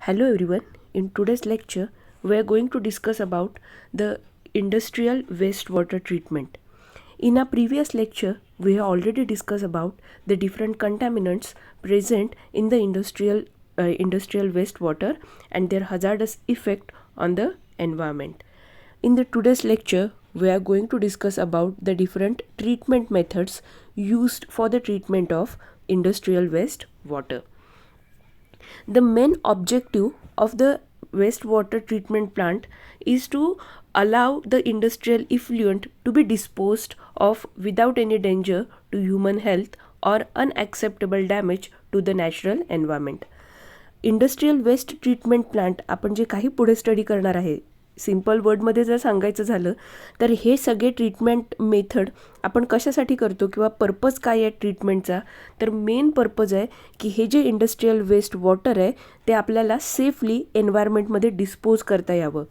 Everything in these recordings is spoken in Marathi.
Hello everyone. In today's lecture, we are going to discuss about the industrial wastewater treatment. In our previous lecture, we have already discussed about the different contaminants present in the industrial wastewater and their hazardous effect on the environment. In the today's lecture, we are going to discuss about the different treatment methods used for the treatment of industrial wastewater. The main objective of the wastewater treatment plant is to allow the industrial effluent to be disposed of without any danger to human health or unacceptable damage to the natural environment. Industrial waste treatment plant आपण जे काही पुढे स्टडी करणार आहे, सिम्पल वर्डमध्ये जर सांगायचं झालं तर हे सगळे ट्रीटमेंट मेथड आपण कशासाठी करतो किंवा पर्पज काय आहे ट्रीटमेंटचा, तर मेन पर्पज आहे की हे जे इंडस्ट्रियल वेस्ट वॉटर आहे ते आपल्याला सेफली एन्व्हायरमेंटमध्ये डिस्पोज करता यावं.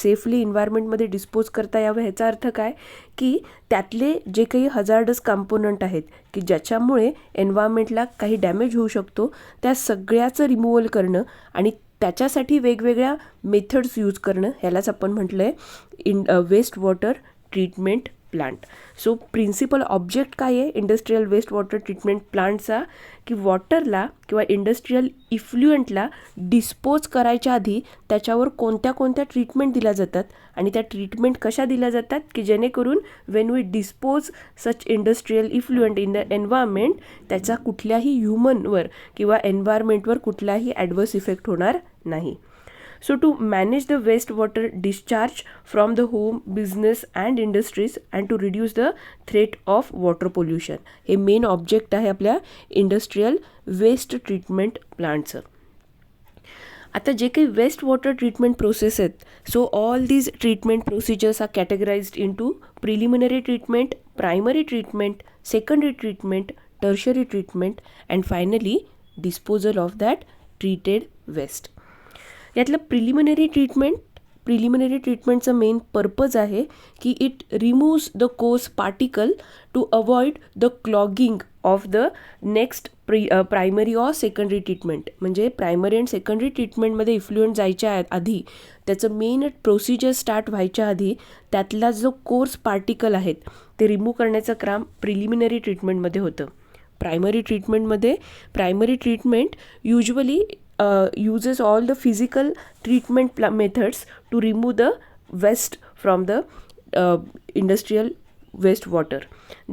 सेफली एन्व्हायरमेंटमध्ये डिस्पोज करता यावं ह्याचा अर्थ काय की त्यातले जे काही हजार्डस कॉम्पोनंट आहेत की ज्याच्यामुळे एन्व्हायरमेंटला काही डॅमेज होऊ शकतो त्या सगळ्याचं रिमूव्हल करणं आणि त्याच्यासाठी वेगवेगळ्या मेथड्स यूज करणं ह्यालाच आपण म्हटलं आहे waste water treatment plant. So principal object काय आहे इंडस्ट्रियल वेस्ट वॉटर ट्रीटमेंट प्लांटचा की वॉटरला किंवा इंडस्ट्रियल इफ्लुएंटला डिस्पोज करायच्या आधी त्याच्यावर कोणत्या कोणत्या ट्रीटमेंट दिल्या जातात आणि त्या ट्रीटमेंट कशा दिल्या जातात की जेणेकरून when we dispose such industrial effluent in the environment त्याचा कुठल्याही ह्युमनवर किंवा एन्व्हायरमेंटवर कुठलाही ॲडवर्स इफेक्ट होणार नाही. So to manage the wastewater discharge from the home, business and industries and to reduce the threat of water pollution. हे मेन ऑब्जेक्ट आहे आपल्या इंडस्ट्रियल वेस्ट ट्रीटमेंट प्लांटचं. आता जे काही वेस्ट वॉटर ट्रीटमेंट प्रोसेस आहेत, so all these treatment procedures are categorised into preliminary treatment, primary treatment, secondary treatment, tertiary treatment and finally disposal of that treated waste. यातलं प्रिलिमिनरी ट्रीटमेंटचं मेन पर्पज आहे की it removes the coarse particle to avoid the clogging of the next primary or secondary treatment. म्हणजे प्रायमरी अँड सेकंडरी ट्रीटमेंटमध्ये इफ्लुएंट जायच्या आधी त्याचं मेन प्रोसिजर स्टार्ट व्हायच्या आधी त्यातला जो कोर्स पार्टिकल आहेत ते रिमूव्ह करण्याचं काम प्रिलिमिनरी ट्रीटमेंटमध्ये होतं. Primary treatment usually uses all the physical treatment methods to remove the waste from the industrial wastewater.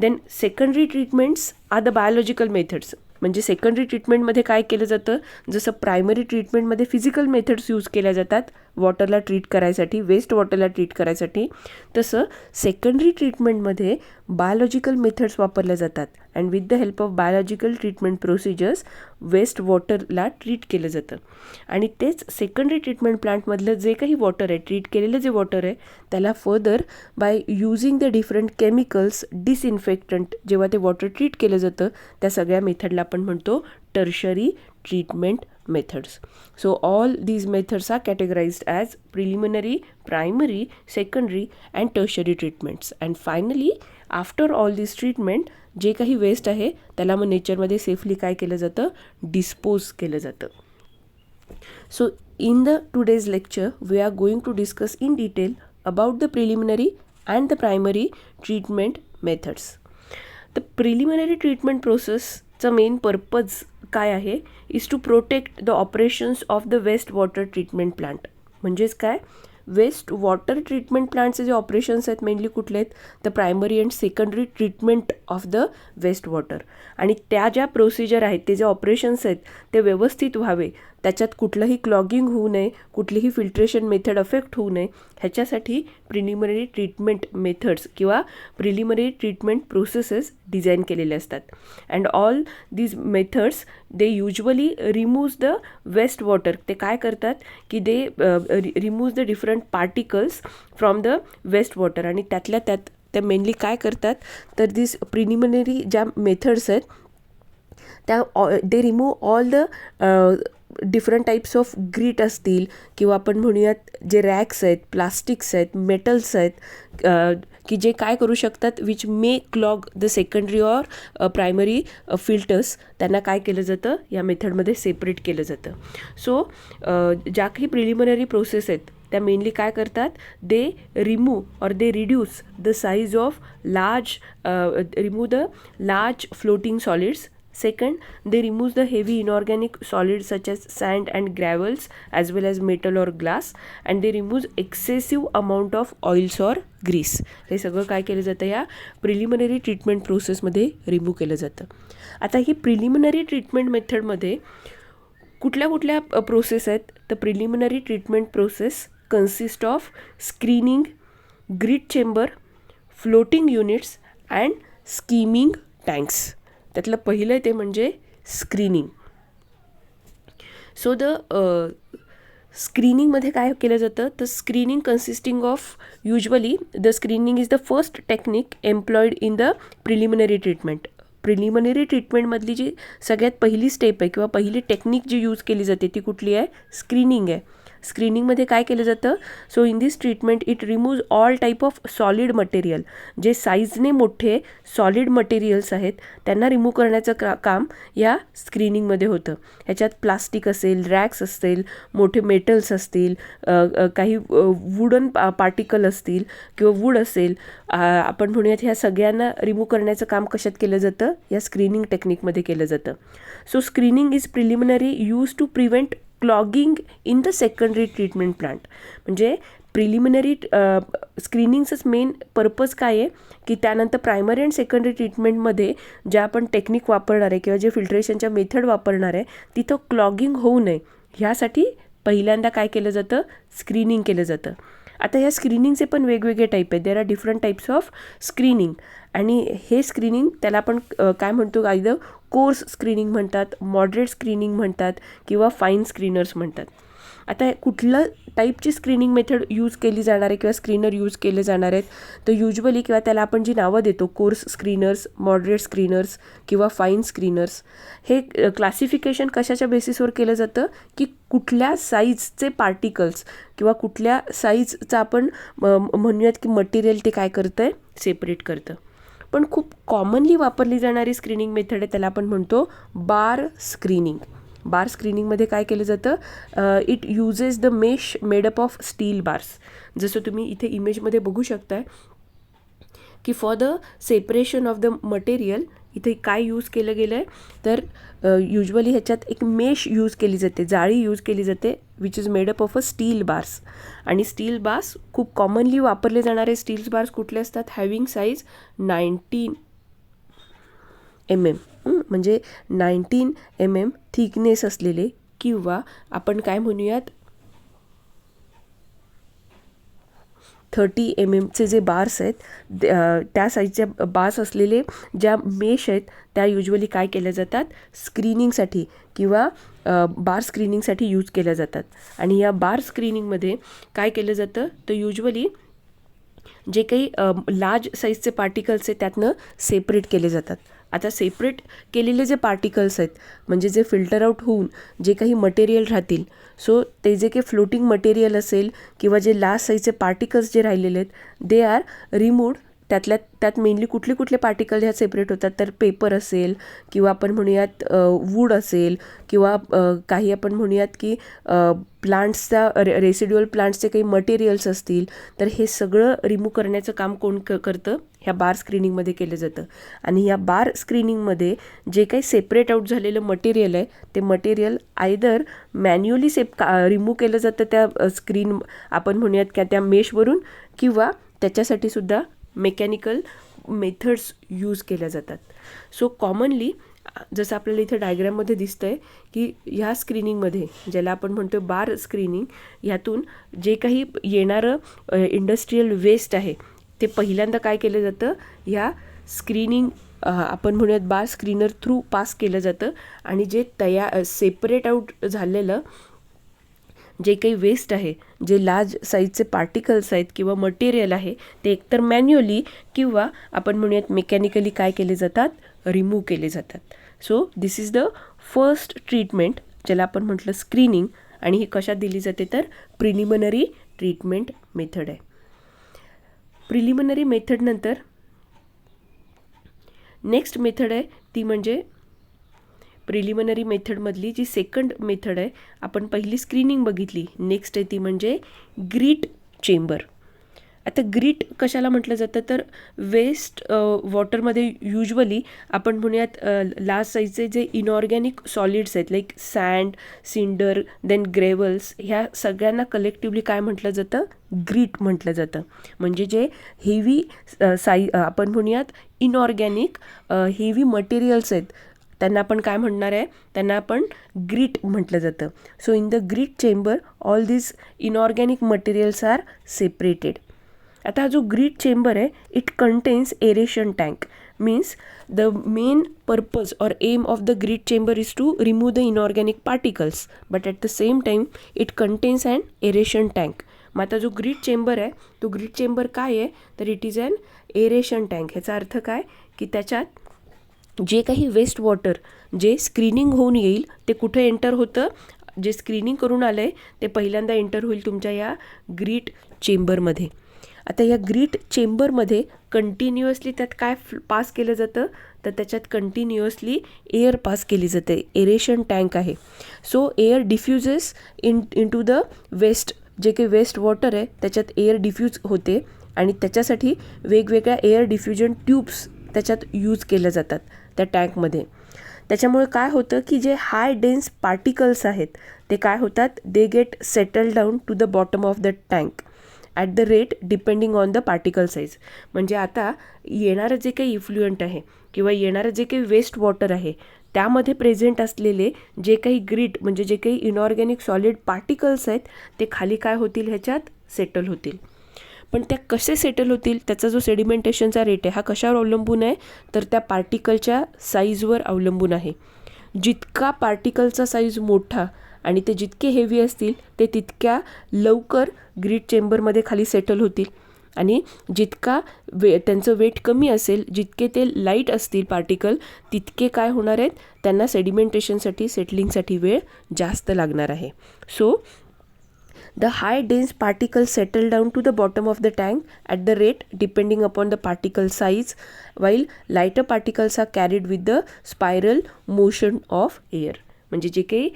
Then secondary treatments are the biological methods. म्हणजे सेकंडरी ट्रीटमेंटमध्ये काय केलं जातं, जसं प्रायमरी ट्रीटमेंटमध्ये फिजिकल मेथड्स यूज केल्या जातात वॉटरला ट्रीट करायसाठी, वेस्ट वॉटरला ट्रीट करायसाठी, तसं सेकंडरी ट्रीटमेंटमध्ये बायोलॉजिकल मेथड्स वापरल्या जातात and with the help of biological treatment procedures waste वॉटरला ट्रीट केलं जातं. आणि तेच सेकंडरी ट्रीटमेंट प्लांटमधलं जे काही वॉटर आहे, ट्रीट केलेलं जे वॉटर आहे त्याला further by using the different chemicals, disinfectant जेव्हा ते वॉटर ट्रीट केलं जातं त्या सगळ्या मेथडला आपण म्हणतो tertiary treatment methods. So all these methods are categorized as preliminary, primary, secondary and tertiary treatments. And finally after all this treatment जे काही वेस्ट आहे त्याला मग नेचरमध्ये सेफली काय केलं जातं, डिस्पोज केलं जातं. So in the today's lecture we are going to discuss in detail about the preliminary and the primary treatment methods. The preliminary treatment प्रोसेसचं मेन पर्पज काय आहे is to protect the operations of the waste water treatment plant. म्हणजेच काय, वेस्ट वॉटर ट्रीटमेंट प्लांटचे जे ऑपरेशन्स आहेत मेनली कुठले आहेत, the primary and secondary treatment of the waste water. आणि त्या ज्या प्रोसिजर आहेत, ते जे ऑपरेशन्स आहेत ते व्यवस्थित व्हावे, त्याच्यात कुठलंही क्लॉगिंग होऊ नये, कुठलीही फिल्ट्रेशन मेथड अफेक्ट होऊ नये, ह्याच्यासाठी प्रिलिमिनरी ट्रीटमेंट मेथड्स किंवा प्रिलिमिनरी ट्रीटमेंट प्रोसेसेस डिझाईन केलेले असतात. And all these methods they usually removes the waste water. ते काय करतात की they removes the different particles from the waste water. आणि त्यातल्या त्यात ते मेनली काय करतात तर दिस प्रिलिमिनरी ज्या मेथड्स आहेत त्या they remove all the different types of grit असतील किंवा आपण म्हणूयात जे रॅक्स आहेत, प्लास्टिक्स आहेत, मेटल्स आहेत की जे काय करू शकतात, which may clog the secondary or primary filters, त्यांना काय केलं जातं, या मेथडमध्ये सेपरेट केलं जातं. सो ज्या काही प्रिलिमिनरी प्रोसेस आहेत त्या मेनली काय करतात, they remove or they reduce the size of remove the large floating solids. Second, they remove the heavy inorganic solids such as sand and gravels as well as metal or glass, and they remove excessive amount of oils or grease. हे सगळं काय केलं जातं, या प्रिलिमिनरी ट्रीटमेंट प्रोसेसमध्ये रिमूव्ह केलं जातं. आता ही प्रिलिमिनरी ट्रीटमेंट मेथडमध्ये कुठल्या कुठल्या प्रोसेस आहेत, तर preliminary treatment process consist of screening, grit chamber, floating units and skimming tanks. त्यातलं पहिलं ते म्हणजे स्क्रीनिंग. सो द स्क्रीनिंगमध्ये काय केलं जातं, तर screening consisting of usually the screening is the first technique employed in the preliminary treatment. Preliminary ट्रीटमेंटमधली जी सगळ्यात पहिली स्टेप आहे किंवा पहिली टेक्निक जी यूज केली जाते ती कुठली आहे, स्क्रीनिंग आहे. स्क्रीनिंगमध्ये काय केलं जातं, so in this treatment it removes all type of solid material. जे साईजने मोठे सॉलिड मटेरियल्स आहेत त्यांना रिमूव्ह करण्याचं काम या स्क्रीनिंगमध्ये होतं. ह्याच्यात प्लास्टिक असेल, रॅक्स असतील, मोठे मेटल्स असतील, काही वुडन पार्टिकल असतील किंवा वूड असेल, आपण म्हणूयात ह्या सगळ्यांना रिमूव्ह करण्याचं काम कशात केलं जातं, या स्क्रीनिंग टेक्निकमध्ये केलं जातं. So screening is preliminary use to prevent clogging in the secondary treatment plant. म्हणजे प्रिलिमिनरी स्क्रीनिंगचंच मेन पर्पज काय आहे की त्यानंतर प्रायमरी अँड सेकंडरी ट्रीटमेंटमध्ये ज्या आपण टेक्निक वापरणार आहे किंवा जे फिल्ट्रेशनच्या मेथड वापरणार आहे तिथं क्लॉगिंग होऊ नये ह्यासाठी पहिल्यांदा काय केलं जातं, स्क्रीनिंग केलं जातं. आता ह्या स्क्रीनिंगचे पण वेगवेगळे टाईप आहेत. There are different types of screening. आणि हे स्क्रीनिंग त्याला आपण काय म्हणतो, आयदर कोर्स स्क्रीनिंग म्हणतात, मॉडरेट स्क्रीनिंग म्हणतात किंवा फाईन स्क्रीनर्स म्हणतात. आता कुठलं टाईपची स्क्रीनिंग मेथड यूज केली जाणार आहे किंवा स्क्रीनर यूज केले जाणार आहेत, तर युजली किंवा त्याला आपण जी नावं देतो, कोर्स स्क्रीनर्स, मॉडरेट स्क्रीनर्स किंवा फाईन स्क्रीनर्स, हे क्लासिफिकेशन कशाच्या बेसिसवर केलं जातं की कुठल्या साईजचे पार्टिकल्स किंवा कुठल्या साईजचं आपण म्हणूयात की मटेरियल ते काय करतं आहे, सेपरेट करतं. पण खूप कॉमनली वापरली जाणारी स्क्रीनिंग मेथड आहे त्याला आपण म्हणतो बार स्क्रीनिंग. बार स्क्रीनिंगमध्ये काय केलं जातं, it uses the mesh made up of steel bars. जसं तुम्ही इथे इमेजमध्ये बघू शकताय की for the separation of the material इथे काय यूज केलं गेलं आहे, तर युजली ह्याच्यात एक मेश यूज केली जाते, जाळी यूज केली जाते, which is made up of a steel bars. आणि स्टील बार्स खूप कॉमनली वापरले जाणारे स्टील बार्स कुठले असतात, हॅविंग साईज 19 mm, म्हणजे 19 mm थिकनेस असलेले किंवा आपण काय म्हणूयात 30 mm जे बार्स आहेत त्या साईजच्या बार्स असलेले ज्या मेश आहेत त्या युजली काय केल्या जातात, स्क्रीनिंगसाठी किंवा बार स्क्रीनिंगसाठी यूज केल्या जातात. आणि या बार स्क्रीनिंगमध्ये काय केलं जातं, तर युजली जे काही लार्ज साईजचे पार्टिकल्स आहेत त्यातनं सेपरेट केले जातात. आता सेपरेट केलेले जे पार्टिकल्स आहेत म्हणजे जे फिल्टर आउट होऊन जे काही मटेरियल राहतील, सो ते जे काही फ्लोटिंग मटेरियल असेल किंवा जे लास्ट साईजचे पार्टिकल्स जे राहिलेले आहेत दे आर रिमूव्ड. त्यात मेनली कुठले पार्टिकल ह्यात सेपरेट होतात, तर पेपर असेल किंवा आपण म्हणूयात वूड असेल किंवा काही आपण म्हणूयात की प्लांट्सचा रेसिड्युअल प्लांट्सचे काही मटेरियल्स असतील, तर हे सगळं रिमूव्ह करण्याचं काम कोण करतं, ह्या बार स्क्रीनिंगमध्ये केलं जातं. आणि या बार स्क्रीनिंगमध्ये जे काही सेपरेट आउट झालेलं मटेरियल आहे ते मटेरियल आयदर मॅन्युअली रिमूव्ह केलं जातं त्या स्क्रीन आपण म्हणूयात की त्या मेशवरून, किंवा त्याच्यासाठी सुद्धा मेकॅनिकल मेथड्स यूज केल्या जातात. सो कॉमनली जसं आपल्याला इथे डायग्राममध्ये दिसतं आहे की ह्या स्क्रीनिंगमध्ये ज्याला आपण म्हणतो बार स्क्रीनिंग, ह्यातून जे काही येणारं इंडस्ट्रीयल वेस्ट आहे ते पहिल्यांदा काय केलं जातं, ह्या स्क्रीनिंग आपण म्हणूयात बार स्क्रीनर थ्रू पास केलं जातं. आणि जे सेपरेट आउट झालेलं जे काही वेस्ट आहे, जे लार्ज साईजचे पार्टिकल्स आहेत किंवा मटेरियल आहे ते एकतर मॅन्युअली किंवा आपण म्हणूयात मेकॅनिकली काय केले जातात, रिमूव्ह केले जातात. So this is the first treatment ज्याला आपण म्हटलं स्क्रीनिंग, आणि ही कशात दिली जाते तर प्रिलिमिनरी ट्रीटमेंट मेथड आहे. प्रिलिमिनरी मेथडनंतर नेक्स्ट मेथड आहे ती म्हणजे प्रिलिमिनरी मेथडमधली जी सेकंड मेथड आहे, आपण पहिली स्क्रीनिंग बघितली, नेक्स्ट आहे ती म्हणजे ग्रीट चेंबर. आता ग्रीट कशाला म्हटलं जातं तर वेस्ट वॉटरमध्ये युजली आपण म्हणूयात लार्ज साईजचे जे इनऑर्गॅनिक सॉलिड्स आहेत लाईक सँड, सिंडर, देन ग्रेव्हल्स, ह्या सगळ्यांना कलेक्टिव्हली काय म्हटलं जातं ग्रीट म्हटलं जातं. म्हणजे जे हेवी आपण म्हणूयात इनऑर्गॅनिक हेवी मटेरियल्स आहेत त्यांना आपण काय म्हणणार आहे, त्यांना आपण ग्रीट म्हटलं जातं. So in the grit chamber all this inorganic materials are separated. आता हा जो ग्रीट चेंबर आहे it contains aeration tank. Means the main purpose or aim of the grit chamber is to remove the inorganic particles, but at the same time it contains and aeration tank. मग आता जो ग्रीट चेंबर आहे तो ग्रीट चेंबर काय आहे तर it is an aeration tank. ह्याचा अर्थ काय की त्याच्यात जे काही वेस्ट वॉटर जे स्क्रीनिंग होऊन येईल ते कुठे एंटर होतं, जे स्क्रीनिंग करून आलं आहे ते पहिल्यांदा एंटर होईल तुमच्या या ग्रीट चेंबरमध्ये. आता या ग्रीट चेंबरमध्ये कंटिन्युअसली त्यात काय पास केलं जातं तर त्याच्यात कंटिन्युअसली एअर पास केली जाते. एरेशन टँक आहे. So air diffuses to the waste, जे काही वेस्ट वॉटर आहे त्याच्यात एअर डिफ्यूज होते आणि त्याच्यासाठी वेगवेगळ्या एअर डिफ्युजन ट्यूब्स त्याच्यात यूज केल्या जातात त्या टँकमध्ये. त्याच्यामुळे काय होतं की जे हाय डेन्स पार्टिकल्स आहेत ते काय होतात, they get settle down to the bottom of the tank at the rate depending on the particle size. म्हणजे आता येणारं जे काही इफ्लुएंट आहे किंवा येणारं जे काही वेस्ट वॉटर आहे त्यामध्ये प्रेझेंट असलेले जे काही ग्रीट म्हणजे जे काही इनऑर्गॅनिक सॉलिड पार्टिकल्स आहेत ते खाली काय होतील, ह्याच्यात सेटल होतील. पण त्या कसे सेटल होतील, त्याचा जो सेडिमेंटेशनचा रेट आहे हा कशावर अवलंबून आहे तर त्या पार्टिकलच्या साईजवर अवलंबून आहे. जितका पार्टिकलचा साईज मोठा आणि ते जितके हेवी असतील ते तितक्या लवकर ग्रीट चेंबरमध्ये खाली सेटल होतील, आणि जितका त्यांचं वेट कमी असेल, जितके ते लाईट असतील पार्टिकल, तितके काय होणार आहेत, त्यांना सेडिमेंटेशनसाठी सेटलिंगसाठी वेळ जास्त लागणार आहे. So the high dense particles settle down to the bottom of the tank at the rate depending upon the particle size, while lighter particles are carried with the spiral motion of air. म्हणजे जे काही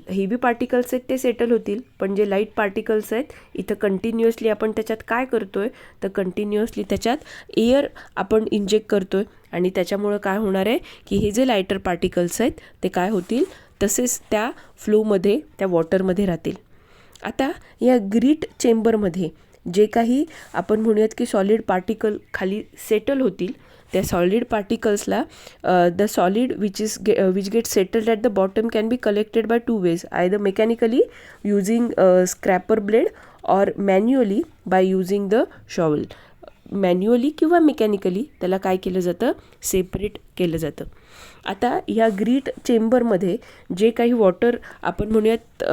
हेवी पार्टिकल्स आहेत ते सेटल होतील, पण जे लाईट पार्टिकल्स आहेत इथं कंटिन्युअसली आपण त्याच्यात काय करतोय तर कंटिन्युअसली त्याच्यात एअर आपण इंजेक्ट करतोय, आणि त्याच्यामुळं काय होणार आहे की हे जे लायटर पार्टिकल्स आहेत ते काय होतील तसेच त्या फ्लोमध्ये त्या वॉटरमध्ये राहतील. आता या ग्रीट चेंबरमध्ये जे काही आपण म्हणूयात की सॉलिड पार्टिकल खाली सेटल होतील, त्या सॉलिड पार्टिकल्सला the solid which get settled at the bottom can be collected by 2 ways, either mechanically using scraper blade or manually by using the shovel. Manually किंवा मेकॅनिकली त्याला काय केलं जातं, सेपरेट केलं जातं. आता ह्या ग्रीट चेंबरमध्ये जे काही वॉटर आपण म्हणूयात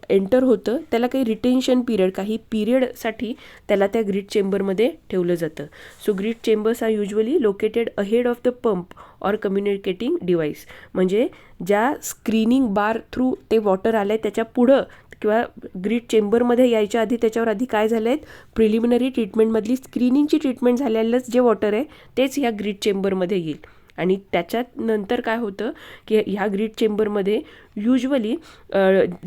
एंटर होतं त्याला काही रिटेन्शन पिरियड, काही पिरियडसाठी त्याला त्या ग्रीट चेंबरमध्ये ठेवलं जातं. So grit chambers are usually located ahead of the pump or communicating device. म्हणजे ज्या स्क्रीनिंग बार थ्रू ते वॉटर आलं आहे त्याच्या पुढं किंवा ग्रीट चेंबरमध्ये यायच्या आधी त्याच्यावर आधी काय झालं आहे, प्रिलिमिनरी ट्रीटमेंटमधली स्क्रीनिंगची ट्रीटमेंट झालेलंच जे वॉटर आहे तेच ह्या ग्रीट चेंबरमध्ये येईल. आणि त्याच्यात नंतर काय होतं की ह्या ग्रीट चेंबरमध्ये युजली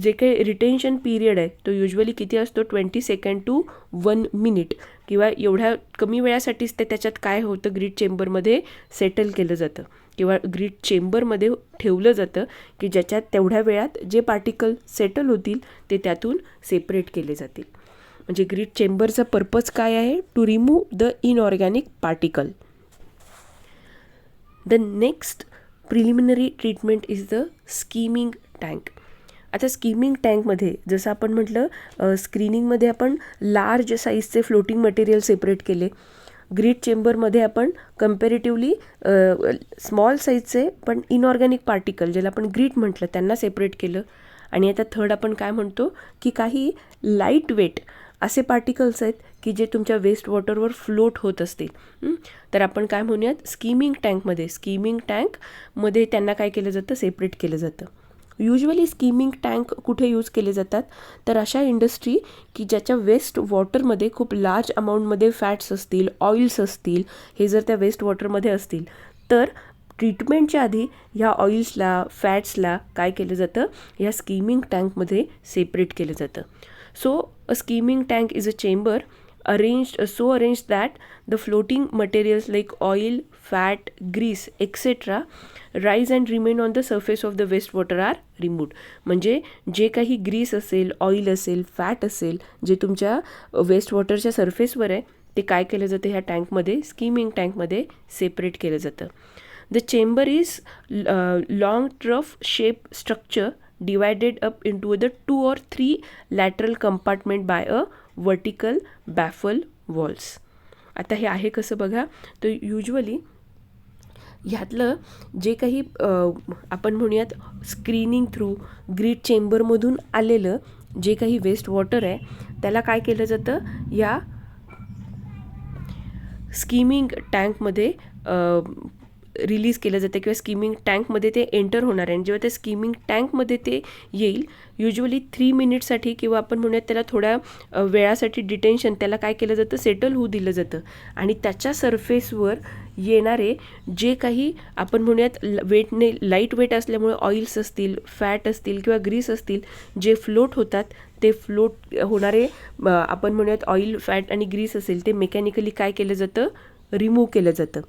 जे काही रिटेन्शन पिरियड आहे तो युजली किती असतो, 20 सेकंड टू 1 minute, किंवा एवढ्या कमी वेळासाठीच ते त्याच्यात काय होतं ग्रीट चेंबरमध्ये सेटल केलं जातं किंवा ग्रीट चेंबरमध्ये ठेवलं जातं की ज्याच्यात तेवढ्या वेळात जे पार्टिकल सेटल होतील ते त्यातून सेपरेट केले जातील. म्हणजे ग्रीट चेंबरचा पर्पज काय आहे, to remove the inorganic particle. The next preliminary treatment is the skimming tank. आता स्कीमिंग टँकमध्ये जसं आपण म्हटलं स्क्रीनिंगमध्ये आपण लार्ज साईजचे फ्लोटिंग मटेरियल सेपरेट केले, ग्रीट चेंबरमध्ये आपण कम्पॅरेटिव्हली स्मॉल साईजचे पण इनऑर्गॅनिक पार्टिकल ज्याला आपण ग्रीट म्हटलं त्यांना सेपरेट केलं. आणि आता थर्ड आपण काय म्हणतो की काही लाईट वेट असे पार्टिकल्स आहेत की जे तुमच्या वेस्ट वॉटरवर फ्लोट होत असतील, तर आपण काय म्हणूयात स्कीमिंग टँकमध्ये त्यांना काय केलं जातं, सेपरेट केलं जातं. युजली स्कीमिंग टँक कुठे यूज केले जातात, तर अशा इंडस्ट्री की ज्याच्या वेस्ट वॉटरमध्ये खूप लार्ज अमाऊंटमध्ये फॅट्स असतील, ऑइल्स असतील, हे जर त्या वेस्ट वॉटरमध्ये असतील तर ट्रीटमेंटच्या आधी ह्या ऑइल्सला, फॅट्सला काय केलं जातं, या स्कीमिंग टँकमध्ये सेपरेट केलं जातं. So a skimming tank is a chamber arranged that the floating materials like oil, fat, grease, etc. rise and remain on the surface of the wastewater are removed. म्हणजे जे काही ग्रीस असेल, ऑइल असेल, फॅट असेल, जे तुमच्या वेस्ट वॉटरच्या सरफेसवर आहे, ते काय केलं जातं ह्या टँकमध्ये, स्कीमिंग टँकमध्ये सेपरेट केलं जातं. The chamber is long trough shape structure divided up into the 2 or 3 lateral compartment by a vertical baffle walls. आता हे आहे कसं बघा, तर युजली ह्यातलं जे काही आपण म्हणूयात स्क्रीनिंग थ्रू ग्रीट चेंबरमधून आलेलं जे काही वेस्ट वॉटर आहे त्याला काय केलं जातं, या स्कीमिंग टँकमध्ये रिलीज केलं जातं किंवा स्कीमिंग टँकमध्ये ते एंटर होणार आहे. आणि जेव्हा त्या स्कीमिंग टँकमध्ये ते येईल, युजली 3 मिनिटसाठी किंवा आपण म्हणूयात त्याला थोड्या वेळासाठी डिटेन्शन, त्याला काय केलं जातं, सेटल होऊ दिलं जातं. आणि त्याच्या सरफेसवर येणारे जे काही आपण म्हणूयात वेटने लाईट वेट असल्यामुळे ऑइल्स असतील, फॅट असतील किंवा ग्रीस असतील, जे फ्लोट होतात, ते फ्लोट होणारे आपण म्हणूयात ऑइल, फॅट आणि ग्रीस असेल, ते मेकॅनिकली काय केलं जातं, रिमूव्ह केलं जातं.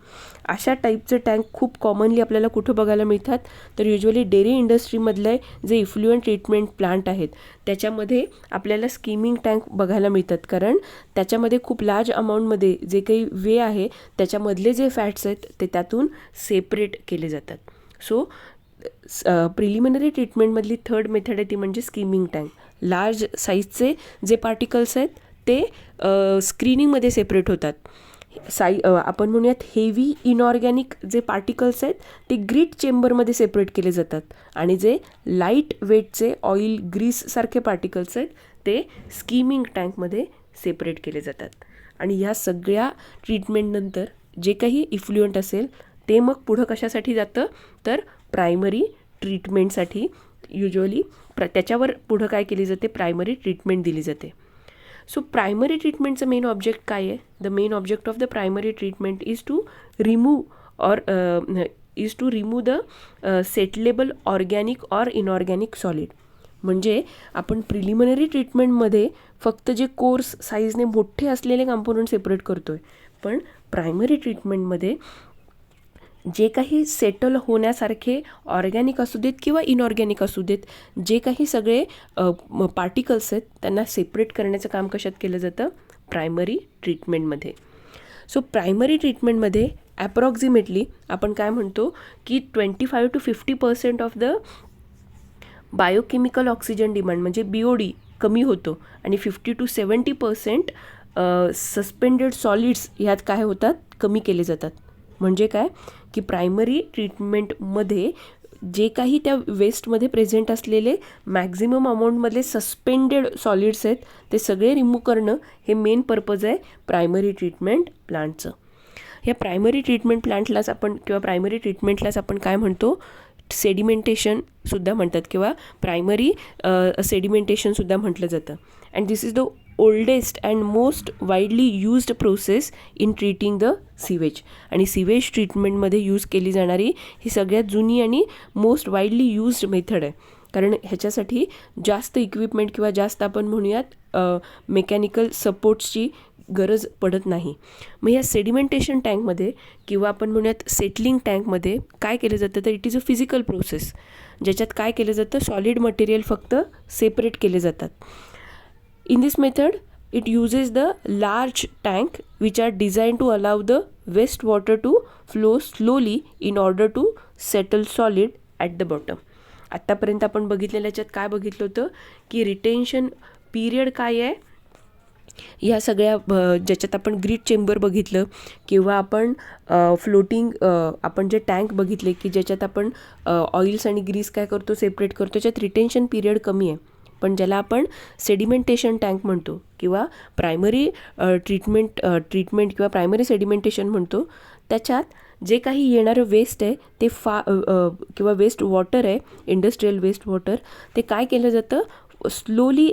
अशा टाईपचे टँक खूप कॉमनली आपल्याला कुठं बघायला मिळतात, तर युजली डेअरी इंडस्ट्रीमधले जे इफ्लुएंट ट्रीटमेंट प्लांट आहेत त्याच्यामध्ये आपल्याला स्कीमिंग टँक बघायला मिळतात, कारण त्याच्यामध्ये खूप लार्ज अमाऊंटमध्ये जे काही वे आहे त्याच्यामधले जे फॅट्स आहेत ते त्यातून सेपरेट केले जातात. सो प्रिलिमिनरी ट्रीटमेंटमधली थर्ड मेथड आहे ती म्हणजे स्कीमिंग टँक. लार्ज साईजचे जे पार्टिकल्स आहेत ते स्क्रीनिंगमध्ये सेपरेट होतात. आपण म्हणूयात हेवी इनऑर्गॅनिक जे पार्टिकल्स आहेत ते ग्रीट चेंबरमध्ये सेपरेट केले जातात, आणि जे लाईट वेटचे ऑइल, ग्रीससारखे पार्टिकल्स आहेत ते स्कीमिंग टँकमध्ये सेपरेट केले जातात. आणि ह्या सगळ्या ट्रीटमेंटनंतर जे काही इफ्लुएंट असेल ते मग पुढं कशासाठी जातं, तर प्रायमरी ट्रीटमेंटसाठी युजली त्याच्यावर पुढं काय केली जाते, प्रायमरी ट्रीटमेंट दिली जाते. सो प्रायमरी ट्रीटमेंटचं मेन ऑब्जेक्ट काय आहे, the main object of the primary treatment is to remove the settleable organic or inorganic solid. म्हणजे आपण प्रिलिमिनरी ट्रीटमेंटमध्ये फक्त जे कोर्स साईजने मोठे असलेले कॉम्पोनंट सेपरेट करतो आहे, पण प्रायमरी ट्रीटमेंटमध्ये जे काही सेटल होण्यासारखे ऑर्गॅनिक असू देत किंवा इनऑर्गॅनिक असू देत, जे काही सगळे पार्टिकल्स आहेत त्यांना सेपरेट करण्याचं काम कशात केलं जातं, प्रायमरी ट्रीटमेंटमध्ये. सो प्रायमरी ट्रीटमेंटमध्ये ॲप्रॉक्झिमेटली आपण काय म्हणतो की 25 to 50% of the biochemical oxygen demand म्हणजे BOD कमी होतो, आणि 50 to 70% सस्पेंडेड सॉलिड्स ह्यात काय होतात, कमी केले जातात. म्हणजे काय की प्रायमरी ट्रीटमेंटमध्ये जे काही त्या वेस्टमध्ये प्रेझेंट असलेले मॅक्झिमम अमाऊंटमधले सस्पेंडेड सॉलिड्स आहेत ते सगळे रिमूव्ह करणं हे मेन पर्पज आहे प्रायमरी ट्रीटमेंट प्लांटचं. ह्या प्रायमरी ट्रीटमेंट प्लांटलाच आपण किंवा प्रायमरी ट्रीटमेंटलाच आपण काय म्हणतो, सेडिमेंटेशनसुद्धा म्हणतात किंवा प्रायमरी सेडिमेंटेशनसुद्धा म्हटलं जातं. And this is the oldest and most widely used process in treating the sewage. आणि सिवेज ट्रीटमेंटमध्ये यूज केली जाणारी ही सगळ्यात जुनी आणि मोस्ट वाईडली यूज्ड मेथड आहे, कारण ह्याच्यासाठी जास्त इक्विपमेंट किंवा जास्त आपण म्हणूयात मेकॅनिकल सपोर्ट्सची गरज पडत नाही. मग या सेडिमेंटेशन टँकमध्ये किंवा आपण म्हणूयात सेटलिंग टँकमध्ये काय केलं जातं, तर it is a physical process, ज्याच्यात काय केलं जातं, सॉलिड मटेरियल फक्त सेपरेट केले जातात. In this method, it uses the large tank which are designed to allow the wastewater to flow slowly in order to settle solid at the bottom. आत्तापर्यंत आपण बघितलेल्या याच्यात काय बघितलं होतं की रिटेन्शन पिरियड काय आहे, ह्या सगळ्या ज्याच्यात आपण ग्रीट चेंबर बघितलं किंवा आपण फ्लोटिंग आपण जे टँक बघितले की ज्याच्यात आपण ऑइल्स आणि ग्रीस काय करतो, सेपरेट करतो, त्याच्यात रिटेन्शन पिरियड कमी आहे. पण ज्याला आपण सेडिमेंटेशन टँक म्हणतो किंवा प्रायमरी ट्रीटमेंट किंवा प्रायमरी सेडिमेंटेशन म्हणतो, त्याच्यात जे काही येणारं वेस्ट आहे ते किंवा वेस्ट वॉटर आहे, इंडस्ट्रीयल वेस्ट वॉटर, ते काय केलं जातं, स्लोली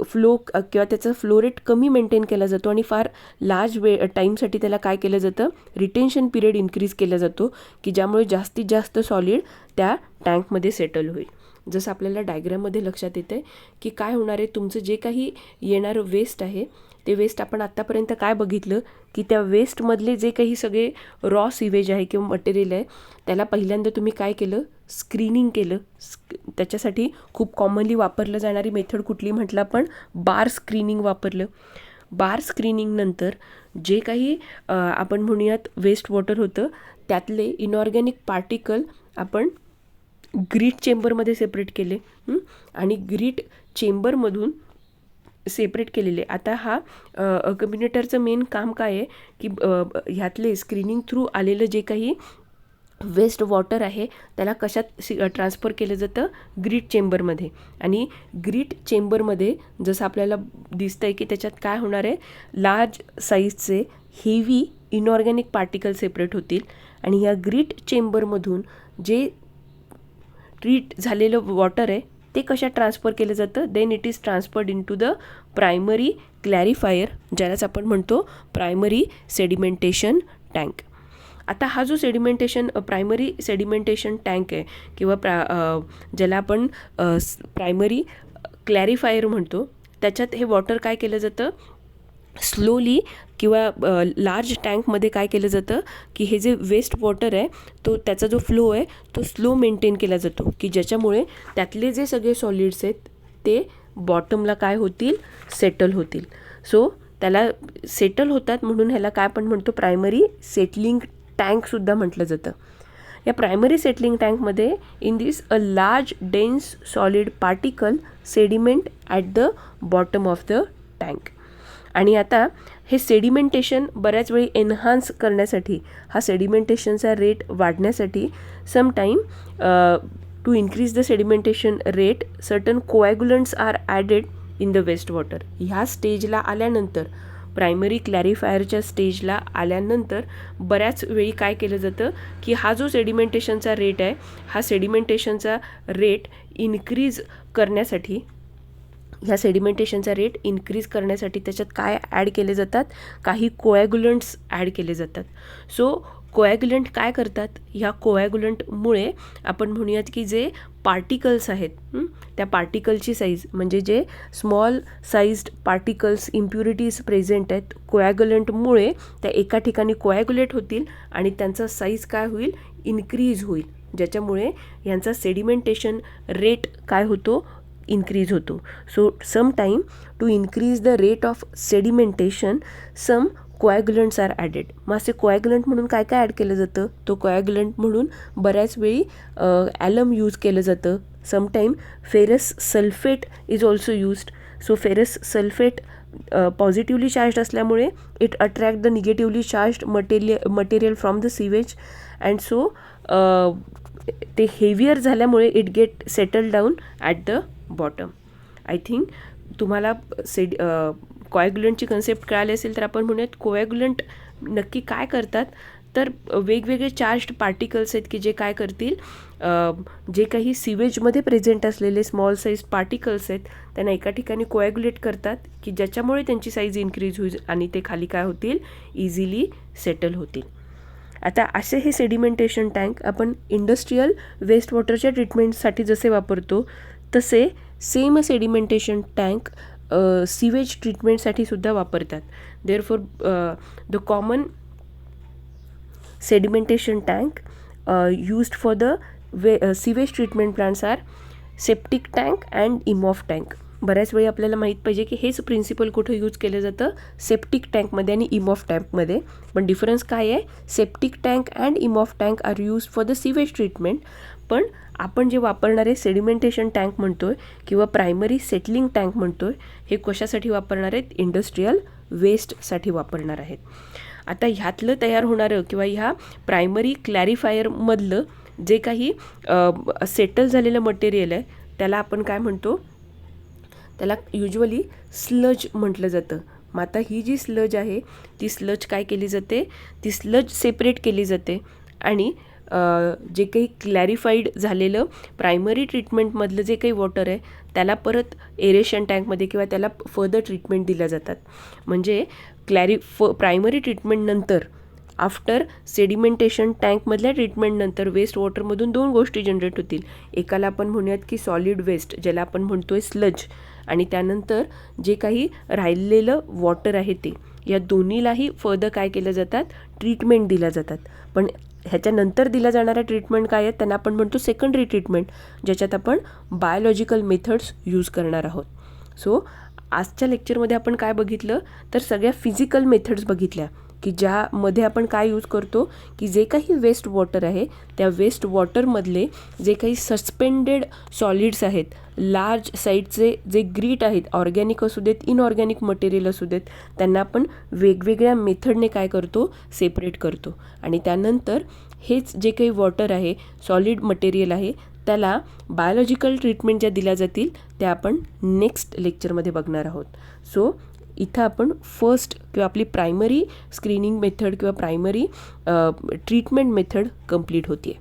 फ्लो किंवा त्याचा फ्लो रेट कमी मेंटेन केला जातो आणि फार लार्ज टाईमसाठी त्याला काय केलं जातं, रिटेन्शन पिरियड इन्क्रीज केला जातो, की ज्यामुळे जास्तीत जास्त सॉलिड त्या टँकमध्ये सेटल होईल. जसं आपल्याला डायग्राममध्ये लक्षात येतं आहे की काय होणार आहे, तुमचं जे काही येणारं वेस्ट आहे ते वेस्ट आपण आत्तापर्यंत काय बघितलं की त्या वेस्टमधले जे काही सगळे रॉ सिवेज आहे किंवा मटेरियल आहे त्याला पहिल्यांदा तुम्ही काय केलं, स्क्रीनिंग केलं. त्याच्यासाठी खूप कॉमनली वापरलं जाणारी मेथड कुठली म्हटलं आपण, बार स्क्रीनिंग वापरलं. बार स्क्रीनिंगनंतर जे काही आपण म्हणूयात वेस्ट वॉटर होतं त्यातले इनऑर्गॅनिक पार्टिकल आपण ग्रीट चेंबरमध्ये सेपरेट केले आणि ग्रीट चेंबरमधून सेपरेट केलेले. आता हा कम्युनिटरचं मेन काम काय आहे की ह्यातले स्क्रीनिंग थ्रू आलेलं जे काही वेस्ट वॉटर आहे त्याला कशात ट्रान्सफर केलं जातं, ग्रीट चेंबरमध्ये. आणि ग्रीट चेंबरमध्ये जसं आपल्याला दिसतं आहे की त्याच्यात काय होणार आहे, लार्ज साईजचे हेवी इनऑर्गॅनिक पार्टिकल सेपरेट होतील आणि ह्या ग्रीट चेंबरमधून जे ट्रीट झालेलं वॉटर आहे ते कशात ट्रान्सफर केलं जातं, then it is transferred into the primary clarifier, ज्यालाच आपण म्हणतो प्रायमरी सेडिमेंटेशन टँक. आता हा जो प्रायमरी सेडिमेंटेशन टँक आहे किंवा ज्याला आपण प्रायमरी क्लॅरिफायर म्हणतो, त्याच्यात हे वॉटर काय केलं जातं, स्लोली किंवा लार्ज टँकमध्ये काय केलं जातं की हे जे वेस्ट वॉटर आहे तो त्याचा जो फ्लो आहे तो स्लो मेंटेन केला जातो, की ज्याच्यामुळे त्यातले जे सगळे सॉलिड्स आहेत ते बॉटमला काय होतील, सेटल होतील. सो त्याला सेटल होतात म्हणून ह्याला काय आपण म्हणतो, प्रायमरी सेटलिंग टँकसुद्धा म्हटलं जातं. या प्रायमरी सेटलिंग टँकमध्ये in this a large dense solid particle sediment at the bottom of the tank. आणि आता हे सेडिमेंटेशन बऱ्याच वेळी एन्हान्स करण्यासाठी, हा सेडिमेंटेशनचा रेट वाढण्यासाठी sometime to increase the sedimentation rate certain coagulants are added in the waste water. ह्या स्टेजला आल्यानंतर, प्रायमरी क्लॅरिफायरच्या स्टेजला आल्यानंतर बऱ्याच वेळी काय केलं जातं की हा जो सेडिमेंटेशनचा रेट आहे, हा सेडिमेंटेशनचा रेट इन्क्रीज करण्यासाठी, ह्या सेडिमेंटेशनचा रेट इन्क्रीज करण्यासाठी त्याच्यात काय ॲड केले जातात, काही कोॲग्युलंट्स ॲड केले जातात. सो कोॲग्युलंट काय करतात, ह्या कोॲग्युलंटमुळे आपण म्हणूयात की जे पार्टिकल्स आहेत त्या पार्टिकलची साईज, म्हणजे जे स्मॉल साईज्ड पार्टिकल्स इम्प्युरिटीज प्रेझेंट आहेत, कोॲग्युलंटमुळे त्या एका ठिकाणी कोॲग्युलेट होतील आणि त्यांचा साईज काय होईल, इन्क्रीज होईल, ज्याच्यामुळे यांचा सेडिमेंटेशन रेट काय होतो, इन्क्रीज होतो. So sometime to increase the rate of sedimentation some coagulants are added. मग असे कोॲग्युलंट म्हणून काय काय ॲड केलं जातं, तो कोॲग्युलंट म्हणून बऱ्याच वेळी ॲलम यूज केलं जातं. Sometime ferrous sulphate is also used. So ferrous sulphate positively charge असल्यामुळे it attract the negatively charge material from the sewage and so ते हेवियर झाल्यामुळे it get settle down at the bottom. I think तुम्हाला कोॲग्युलंटची कन्सेप्ट कळाली असेल तर आपण म्हणूयात कोॲग्युलंट नक्की काय करतात, तर वेगवेगळे चार्ज्ड पार्टिकल्स आहेत की जे काय करतील, जे काही सिवेजमध्ये प्रेझेंट असलेले स्मॉल साईज पार्टिकल्स आहेत त्यांना एका ठिकाणी कोॲग्युलेट करतात, की ज्याच्यामुळे त्यांची साईज इन्क्रीज होईल आणि ते खाली काय होतील, इझिली सेटल होतील. आता असे हे सेडिमेंटेशन टँक आपण इंडस्ट्रीयल वेस्ट वॉटरच्या ट्रीटमेंटसाठी जसे वापरतो तसे सेम सेडिमेंटेशन टँक सिवेज ट्रीटमेंटसाठी सुद्धा वापरतात. Therefore the common sedimentation tank used for the sewage treatment plants are septic tank and Imhoff tank. बऱ्याच वेळी आपल्याला माहीत पाहिजे की हेच प्रिन्सिपल कुठं यूज केलं जातं, सेप्टिक टँकमध्ये आणि इमॉफ टँकमध्ये. पण डिफरन्स काय आहे, septic tank and Imhoff tank are use for the sewage treatment. पण आपण जे वापरणारे सेडिमेंटेशन टँक म्हणतोय किंवा प्रायमरी सेटलिंग टँक म्हणतोय, हे कशासाठी वापरणार आहेत, इंडस्ट्रीयल वेस्टसाठी वापरणार आहेत. आता ह्यातलं तयार होणारं किंवा ह्या प्रायमरी क्लॅरिफायरमधलं जे काही सेटल झालेलं मटेरियल आहे त्याला आपण काय म्हणतो, त्याला युजली स्लज म्हटलं जातं. मग आता ही जी स्लज आहे ती स्लज काय केली जाते, ती स्लज सेपरेट केली जाते आणि जे काही क्लॅरिफाईड झालेलं प्रायमरी ट्रीटमेंटमधलं जे काही वॉटर आहे त्याला परत एरेशन टँकमध्ये किंवा त्याला फर्दर ट्रीटमेंट दिल्या जातात. म्हणजे प्रायमरी ट्रीटमेंटनंतर आफ्टर सेडिमेंटेशन टँकमधल्या ट्रीटमेंटनंतर वेस्ट वॉटरमधून 2 गोष्टी जनरेट होतील. एकाला आपण म्हणूयात की सॉलिड वेस्ट, ज्याला आपण म्हणतोय स्लज, आणि त्यानंतर जे काही राहिलेलं वॉटर आहे ते, या दोन्हीलाही फर्दर काय केलं जातात, ट्रीटमेंट दिल्या जातात. पण ह्याच्यानंतर दिल्या जाणाऱ्या ट्रीटमेंट काय आहेत त्यांना आपण म्हणतो सेकंडरी ट्रीटमेंट, ज्याच्यात आपण बायोलॉजिकल मेथड्स यूज करणार आहोत. सो आजच्या लेक्चरमध्ये आपण काय बघितलं तर सगळ्या फिजिकल मेथड्स बघितल्या की ज्यामध्ये आपण काय यूज करतो की जे काही वेस्ट वॉटर आहे त्या वेस्ट वॉटरमधले जे काही सस्पेंडेड सॉलिड्स आहेत, लार्ज साईजचे जे ग्रीट आहेत, ऑर्गॅनिक असू देत इनऑर्गॅनिक मटेरियल असू देत, त्यांना आपण वेगवेगळ्या मेथडने काय करतो, सेपरेट करतो. आणि त्यानंतर हेच जे काही वॉटर आहे, सॉलिड मटेरियल आहे, त्याला बायोलॉजिकल ट्रीटमेंट ज्या दिल्या जातील त्या आपण नेक्स्ट लेक्चरमध्ये बघणार आहोत. सो इथं आपण फर्स्ट किंवा आपली प्रायमरी स्क्रीनिंग मेथड किंवा प्रायमरी ट्रीटमेंट मेथड कंप्लीट होते.